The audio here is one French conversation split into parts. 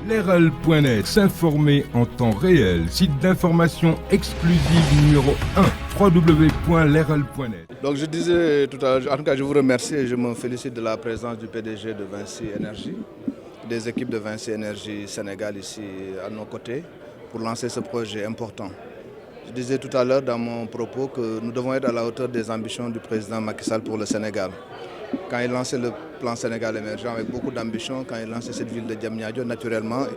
Leral.net, s'informer en temps réel. Site d'information exclusive numéro 1, www.leral.net. Donc je disais tout à l'heure, en tout cas je vous remercie et je me félicite de la présence du PDG de Vinci Énergie, des équipes de Vinci Énergie Sénégal ici à nos côtés pour lancer ce projet important. Je disais tout à l'heure dans mon propos que nous devons être à la hauteur des ambitions du président Macky Sall pour le Sénégal. Quand il lançait le plan Sénégal émergent avec beaucoup d'ambition, quand il lançait cette ville de Diamniadio, naturellement,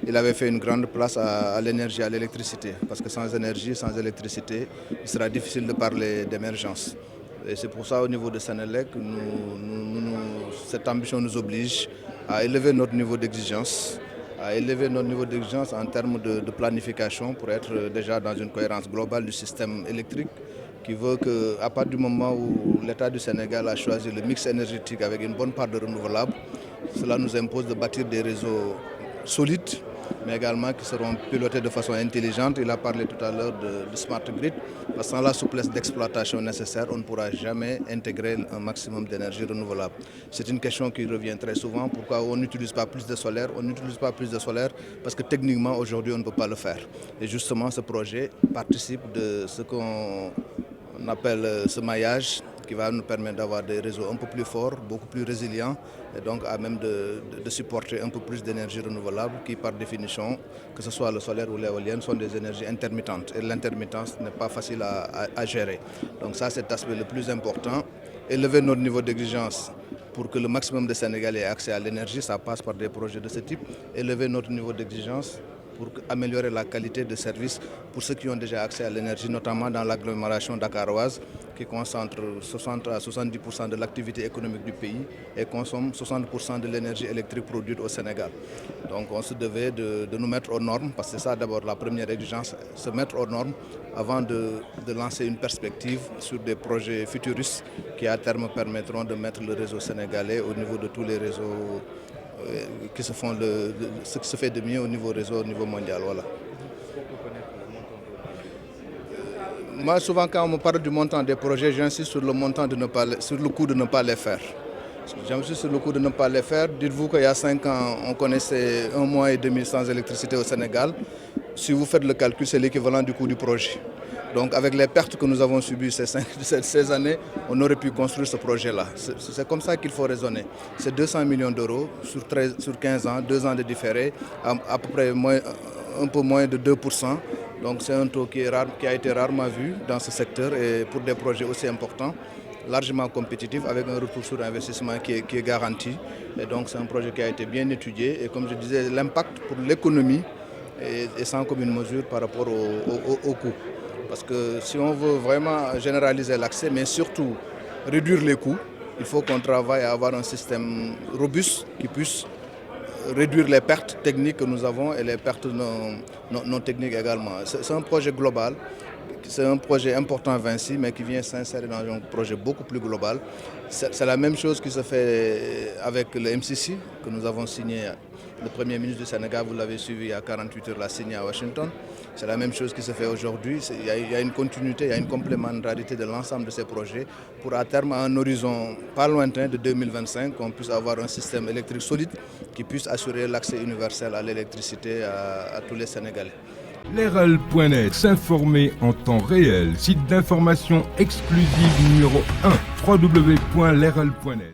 il avait fait une grande place à l'énergie, à l'électricité. Parce que sans énergie, sans électricité, il sera difficile de parler d'émergence. Et c'est pour ça, au niveau de Sénélec, cette ambition nous oblige à élever notre niveau d'exigence, en termes de planification pour être déjà dans une cohérence globale du système électrique, qui veut qu'à partir du moment où l'État du Sénégal a choisi le mix énergétique avec une bonne part de renouvelables, cela nous impose de bâtir des réseaux solides, mais également qui seront pilotés de façon intelligente. Il a parlé tout à l'heure de smart grid, parce que sans la souplesse d'exploitation nécessaire, on ne pourra jamais intégrer un maximum d'énergie renouvelable. C'est une question qui revient très souvent. Pourquoi on n'utilise pas plus de solaire? On n'utilise pas plus de solaire parce que techniquement, aujourd'hui, on ne peut pas le faire. Et justement, ce projet participe de ce qu'on appelle ce maillage qui va nous permettre d'avoir des réseaux un peu plus forts, beaucoup plus résilients et donc à même de supporter un peu plus d'énergie renouvelable qui par définition, que ce soit le solaire ou l'éolienne, sont des énergies intermittentes et l'intermittence n'est pas facile à gérer. Donc ça, c'est l'aspect le plus important. Élever notre niveau d'exigence pour que le maximum de Sénégalais aient accès à l'énergie, ça passe par des projets de ce type. Élever notre niveau d'exigence pour améliorer la qualité de service pour ceux qui ont déjà accès à l'énergie, notamment dans l'agglomération dakaroise, qui concentre 60 à 70% de l'activité économique du pays et consomme 60% de l'énergie électrique produite au Sénégal. Donc on se devait de nous mettre aux normes, parce que c'est ça d'abord la première exigence, se mettre aux normes avant de lancer une perspective sur des projets futuristes qui à terme permettront de mettre le réseau sénégalais au niveau de tous les réseaux qui se font ce qui se fait de mieux au niveau réseau, au niveau mondial. Voilà. Moi, souvent, quand on me parle du montant des projets, j'insiste sur le montant sur le coût de ne pas les faire. J'insiste sur le coût de ne pas les faire. Dites-vous qu'il y a 5 ans, on connaissait 1 mois et demi sans électricité au Sénégal. Si vous faites le calcul, c'est l'équivalent du coût du projet. Donc avec les pertes que nous avons subies ces années, on aurait pu construire ce projet-là. C'est comme ça qu'il faut raisonner. C'est 200 millions d'euros sur 15 ans, 2 ans de différé, à peu près un peu moins de 2%. Donc c'est un taux qui a été rarement vu dans ce secteur et pour des projets aussi importants, largement compétitifs, avec un retour sur investissement qui est garanti. Et donc c'est un projet qui a été bien étudié et comme je disais, l'impact pour l'économie est sans commune mesure par rapport au coût. Parce que si on veut vraiment généraliser l'accès, mais surtout réduire les coûts, il faut qu'on travaille à avoir un système robuste qui puisse réduire les pertes techniques que nous avons et les pertes non techniques également. C'est un projet global, c'est un projet important à Vinci, mais qui vient s'insérer dans un projet beaucoup plus global. C'est la même chose qui se fait avec le MCC que nous avons signé. Le Premier ministre du Sénégal, vous l'avez suivi il y a 48 heures, l'a signé à Washington. C'est la même chose qui se fait aujourd'hui. Il y a une continuité, il y a une complémentarité de l'ensemble de ces projets pour à terme, à un horizon pas lointain de 2025, qu'on puisse avoir un système électrique solide qui puisse assurer l'accès universel à l'électricité à tous les Sénégalais. Leral.net, s'informer en temps réel. Site d'information exclusive numéro 1, www.leral.net.